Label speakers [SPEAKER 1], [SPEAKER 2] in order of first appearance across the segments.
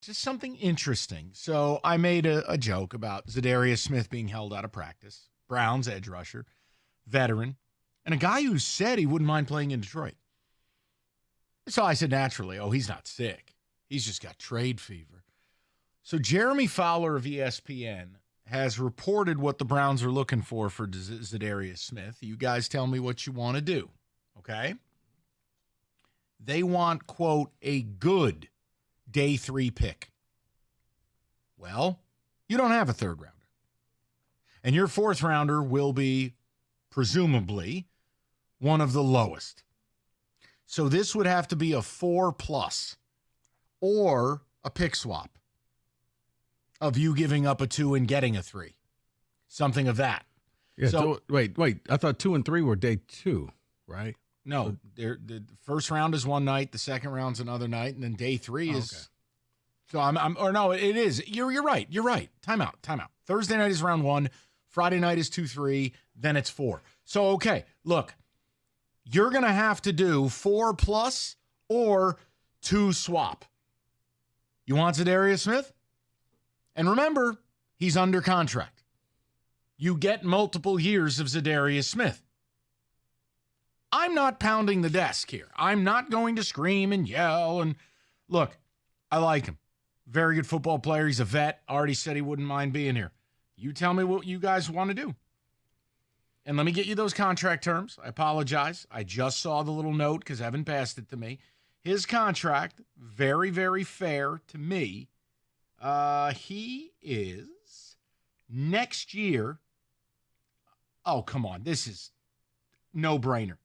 [SPEAKER 1] just something interesting. So I made a joke about Za'Darius Smith being held out of practice, Browns edge rusher, veteran, and a guy who said he wouldn't mind playing in Detroit. So I said naturally, oh, he's not sick. He's just got trade fever. So Jeremy Fowler of ESPN has reported what the Browns are looking for Za'Darius Smith. You guys tell me what you want to do, okay? They want, quote, a good day 3 pick. Well, you don't have a third rounder. And your fourth rounder will be, presumably, one of the lowest. So this would have to be a 4+ or a pick swap of you giving up a 2 and getting a 3. Something of that.
[SPEAKER 2] Yeah, so wait. I thought 2 and 3 were day 2, right?
[SPEAKER 1] No, the first round is one night, the second round's another night, and then day 3 is. Okay. So it is. You're right. You're right. Time out. Thursday night is round 1. Friday night is 2-3. Then it's 4. So okay, look, you're gonna have to do 4+ or 2 swap. You want Za'Darius Smith? And remember, he's under contract. You get multiple years of Za'Darius Smith. I'm not pounding the desk here. I'm not going to scream and yell. And look, I like him. Very good football player. He's a vet. Already said he wouldn't mind being here. You tell me what you guys want to do. And let me get you those contract terms. I apologize. I just saw the little note because Evan passed it to me. His contract, very, very fair to me. He is next year. Oh, come on. This is no-brainer.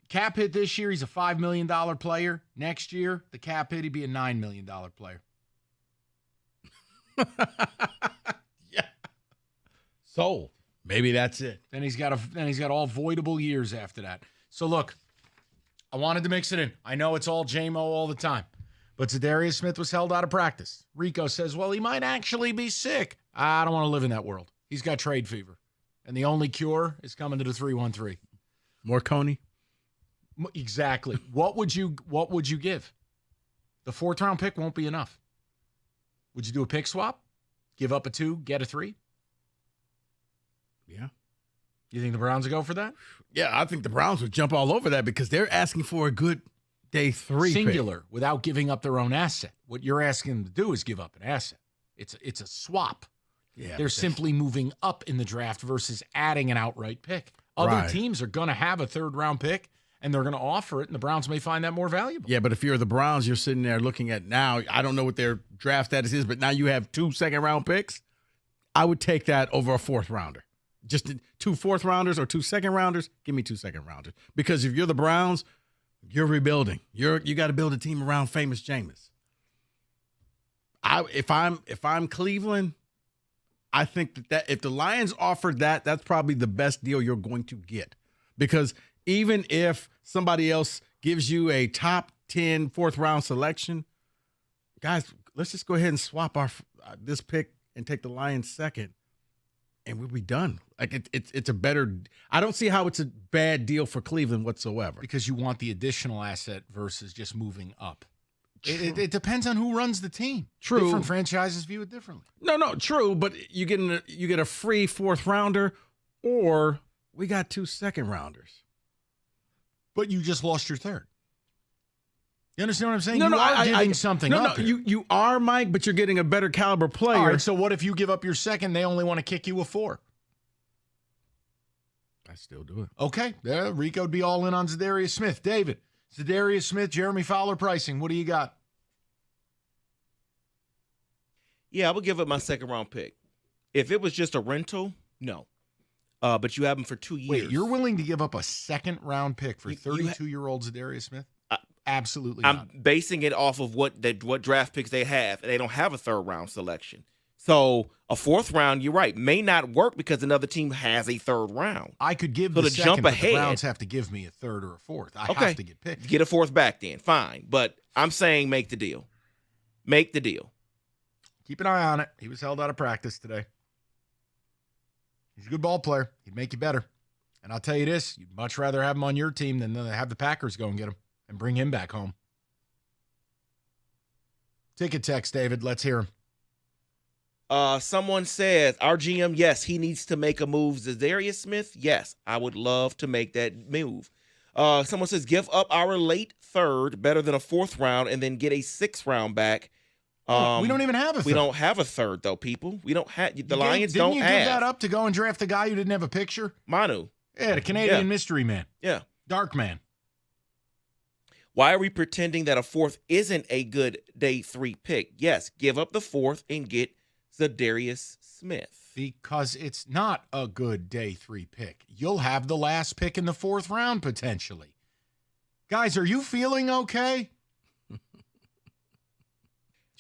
[SPEAKER 1] Cap hit this year, he's a $5 million player. Next year, the cap hit, he'd be a $9 million player.
[SPEAKER 2] Yeah. Sold. Maybe that's it.
[SPEAKER 1] Then he's got all voidable years after that. So look, I wanted to mix it in. I know it's all JMO all the time. But Za'Darius Smith was held out of practice. Rico says, well, he might actually be sick. I don't want to live in that world. He's got trade fever. And the only cure is coming to the 3-1-3.
[SPEAKER 2] More Coney?
[SPEAKER 1] Exactly. What would you give? The 4th round pick won't be enough. Would you do a pick swap? Give up a 2, get a 3?
[SPEAKER 2] Yeah.
[SPEAKER 1] You think the Browns would go for that?
[SPEAKER 2] Yeah, I think the Browns would jump all over that because they're asking for a good day 3
[SPEAKER 1] singular
[SPEAKER 2] pick.
[SPEAKER 1] Without giving up their own asset. What you're asking them to do is give up an asset. It's a swap.
[SPEAKER 2] Yeah,
[SPEAKER 1] they're simply moving up in the draft versus adding an outright pick. Other teams are going to have a 3rd round pick, and they're going to offer it, and the Browns may find that more valuable.
[SPEAKER 2] Yeah, but if you're the Browns, you're sitting there looking at now, I don't know what their draft status is, but now you have 2 second-round picks. I would take that over a 4th rounder. Just 2 4th rounders or 2 second rounders, give me 2 second rounders. Because if you're the Browns, you're rebuilding. You got to build a team around famous Jameis. If I'm Cleveland, I think that if the Lions offered that, that's probably the best deal you're going to get. Because even if somebody else gives you a top 10 4th round selection, guys, let's just go ahead and swap this pick and take the Lions 2nd, and we'll be done. Like it's a better. I don't see how it's a bad deal for Cleveland whatsoever.
[SPEAKER 1] Because you want the additional asset versus just moving up. It depends on who runs the team.
[SPEAKER 2] True.
[SPEAKER 1] Different franchises view it differently.
[SPEAKER 2] No, true. But you get a free 4th rounder, or we got 2 second rounders.
[SPEAKER 1] But you just lost your 3rd. You understand what I'm saying?
[SPEAKER 2] No,
[SPEAKER 1] I'm giving something up.
[SPEAKER 2] No, you are, Mike, but you're getting a better caliber player.
[SPEAKER 1] All right, so what if you give up your 2nd? They only want to kick you a 4.
[SPEAKER 2] I still do it.
[SPEAKER 1] Okay, Rico would be all in on Za'Darius Smith. David, Za'Darius Smith, Jeremy Fowler pricing. What do you got?
[SPEAKER 3] Yeah, I would give up my 2nd round pick. If it was just a rental, no. But you have him for 2 years.
[SPEAKER 1] Wait, you're willing to give up a 2nd round pick for 32-year-old Za'Darius Smith? Absolutely not.
[SPEAKER 3] I'm basing it off of what draft picks they have, and they don't have a 3rd round selection. So a 4th round, you're right, may not work because another team has a 3rd round.
[SPEAKER 1] I could give the 2nd,
[SPEAKER 3] jump
[SPEAKER 1] but
[SPEAKER 3] ahead,
[SPEAKER 1] the Browns have to give me a 3rd or a 4th. I have to get picked.
[SPEAKER 3] Get a 4th back then, fine. But I'm saying make the deal. Make the deal.
[SPEAKER 1] Keep an eye on it. He was held out of practice today. He's a good ball player. He'd make you better. And I'll tell you this, you'd much rather have him on your team than have the Packers go and get him and bring him back home. Ticket text, David. Let's hear him.
[SPEAKER 3] Someone says, our GM, yes, he needs to make a move. Za'Darius Smith, yes, I would love to make that move. Someone says, give up our late third, better than a fourth round, and then get a sixth round back.
[SPEAKER 1] We don't even have a third.
[SPEAKER 3] We don't have a third, though, people. We don't have the Lions.
[SPEAKER 1] Didn't
[SPEAKER 3] don't
[SPEAKER 1] you
[SPEAKER 3] have.
[SPEAKER 1] give that up to go and draft a guy who didn't have a picture?
[SPEAKER 3] Manu.
[SPEAKER 1] Yeah, the Canadian mystery man.
[SPEAKER 3] Yeah.
[SPEAKER 1] Dark man.
[SPEAKER 3] Why are we pretending that a fourth isn't a good day 3 pick? Yes, give up the fourth and get Za'Darius Smith.
[SPEAKER 1] Because it's not a good day 3 pick. You'll have the last pick in the 4th round, potentially. Guys, are you feeling okay? Did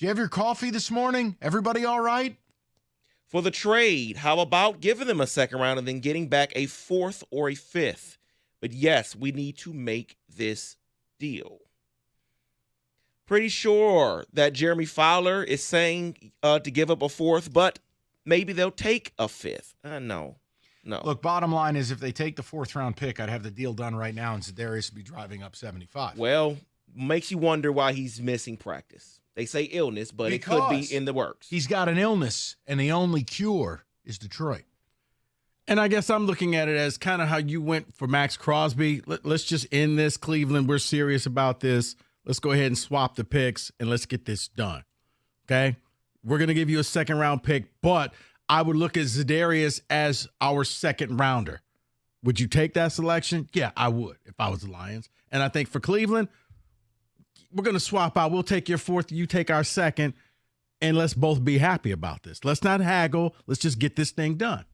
[SPEAKER 1] you have your coffee this morning? Everybody all right?
[SPEAKER 3] For the trade, how about giving them a second round and then getting back a 4th or a 5th? But yes, we need to make this deal. Pretty sure that Jeremy Fowler is saying to give up a 4th, but maybe they'll take a 5th. No.
[SPEAKER 1] Look, bottom line is if they take the 4th round pick, I'd have the deal done right now and Za'Darius would be driving up 75.
[SPEAKER 3] Well, makes you wonder why he's missing practice. They say illness, but it could be in the works.
[SPEAKER 1] He's got an illness, and the only cure is Detroit.
[SPEAKER 2] And I guess I'm looking at it as kind of how you went for Max Crosby. Let's just end this, Cleveland. We're serious about this. Let's go ahead and swap the picks, and let's get this done. Okay? We're going to give you a second-round pick, but I would look at Za'Darius as our second rounder. Would you take that selection? Yeah, I would if I was the Lions. And I think for Cleveland, we're going to swap out. We'll take your 4th, you take our 2nd, and let's both be happy about this. Let's not haggle. Let's just get this thing done.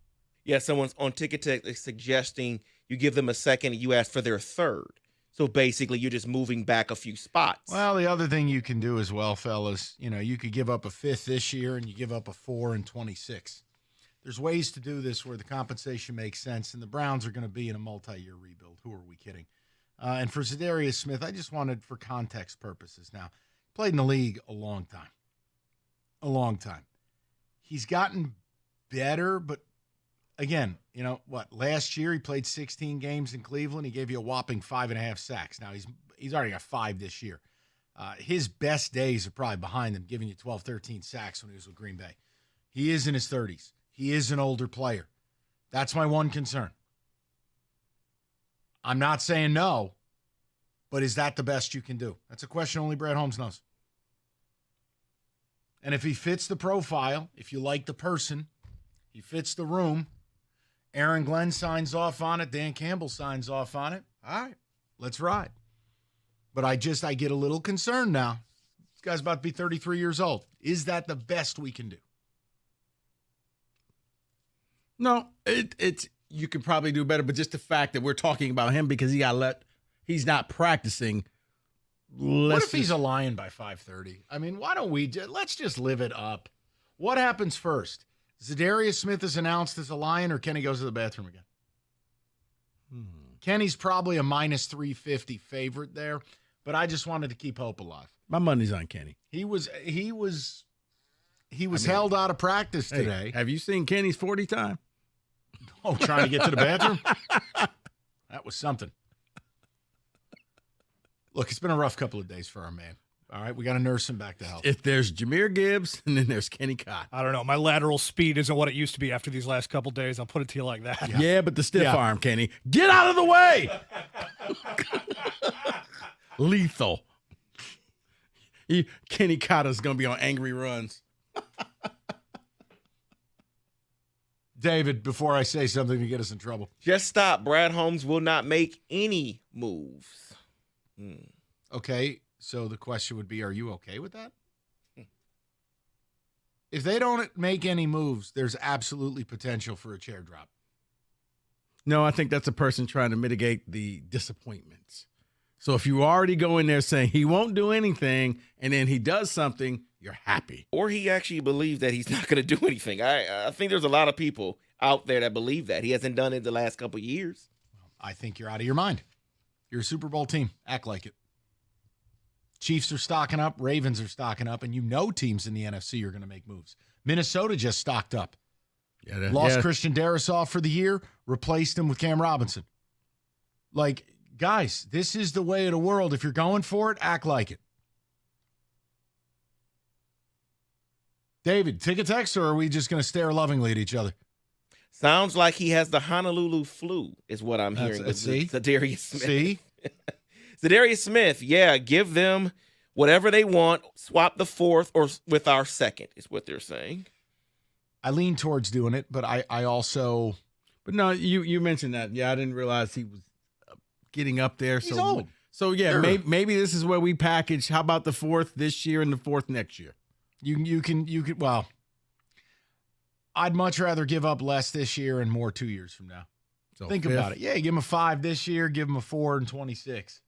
[SPEAKER 3] Yeah, someone's on Ticket Tech suggesting you give them a 2nd and you ask for their 3rd. So basically, you're just moving back a few spots.
[SPEAKER 1] Well, the other thing you can do as well, fellas, you could give up a 5th this year and you give up a 4 in 26. There's ways to do this where the compensation makes sense, and the Browns are going to be in a multi-year rebuild. Who are we kidding? And for Za'Darius Smith, I just wanted, for context purposes now, played in the league a long time. A long time. He's gotten better, but again, last year he played 16 games in Cleveland. He gave you a whopping 5.5 sacks. Now he's already got 5 this year. His best days are probably behind him, giving you 12, 13 sacks when he was with Green Bay. He is in his 30s. He is an older player. That's my one concern. I'm not saying no, but is that the best you can do? That's a question only Brad Holmes knows. And if he fits the profile, if you like the person, he fits the room, Aaron Glenn signs off on it, Dan Campbell signs off on it, all right, let's ride. But I get a little concerned now. This guy's about to be 33 years old. Is that the best we can do?
[SPEAKER 2] No, it's you could probably do better, but just the fact that we're talking about him because he's not practicing.
[SPEAKER 1] What if he's a Lion by 5:30? I mean, why don't let's just live it up. What happens first? Za'Darius Smith is announced as a Lion, or Kenny goes to the bathroom again? Kenny's probably a minus 350 favorite there, but I just wanted to keep hope alive.
[SPEAKER 2] My money's on Kenny.
[SPEAKER 1] He was held out of practice today.
[SPEAKER 2] Have you seen Kenny's 40 time?
[SPEAKER 1] Oh, trying to get to the bathroom? That was something. Look, it's been a rough couple of days for our man. All right, we got to nurse him back to health.
[SPEAKER 2] If there's Jahmyr Gibbs, and then there's Kenny Cott.
[SPEAKER 4] I don't know. My lateral speed isn't what it used to be after these last couple of days. I'll put it to you like that.
[SPEAKER 2] Yeah, but the stiff arm, Kenny. Get out of the way! Lethal. Kenny Cotta's going to be on angry runs.
[SPEAKER 1] David, before I say something to get us in trouble.
[SPEAKER 3] Just stop. Brad Holmes will not make any moves.
[SPEAKER 1] Okay, so the question would be, are you okay with that? If they don't make any moves, there's absolutely potential for a chair drop.
[SPEAKER 2] No, I think that's a person trying to mitigate the disappointments. So if you already go in there saying he won't do anything and then he does something, you're happy.
[SPEAKER 3] Or he actually believes that he's not going to do anything. I think there's a lot of people out there that believe that. He hasn't done it the last couple of years.
[SPEAKER 1] I think you're out of your mind. You're a Super Bowl team. Act like it. Chiefs are stocking up. Ravens are stocking up. And teams in the NFC are going to make moves. Minnesota just stocked up. Lost Christian Darrisaw for the year, replaced him with Cam Robinson. Like, guys, this is the way of the world. If you're going for it, act like it. David, take a text, or are we just going to stare lovingly at each other?
[SPEAKER 3] Sounds like he has the Honolulu flu, is what I'm hearing with Za'Darius Smith.
[SPEAKER 1] See?
[SPEAKER 3] Za'Darius Smith, yeah, give them whatever they want, swap the 4th or with our 2nd, is what they're saying.
[SPEAKER 1] I lean towards doing it, but I also...
[SPEAKER 2] But no, you mentioned that. Yeah, I didn't realize he was getting up there.
[SPEAKER 1] He's old.
[SPEAKER 2] So yeah,
[SPEAKER 1] Sure.
[SPEAKER 2] maybe this is where we package. How about the 4th this year and the 4th next year?
[SPEAKER 1] You can well, I'd much rather give up less this year and more 2 years from now.
[SPEAKER 2] So
[SPEAKER 1] think
[SPEAKER 2] 5th.
[SPEAKER 1] about it. Yeah, give him a 5 this year, give him a 4 in 26.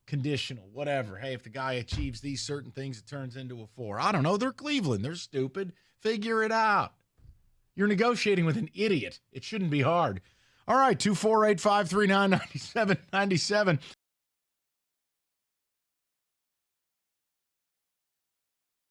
[SPEAKER 1] Conditional, whatever. Hey, if the guy achieves these certain things, it turns into a 4. I don't know. They're Cleveland. They're stupid. Figure it out. You're negotiating with an idiot. It shouldn't be hard. All right, 248-539-9797.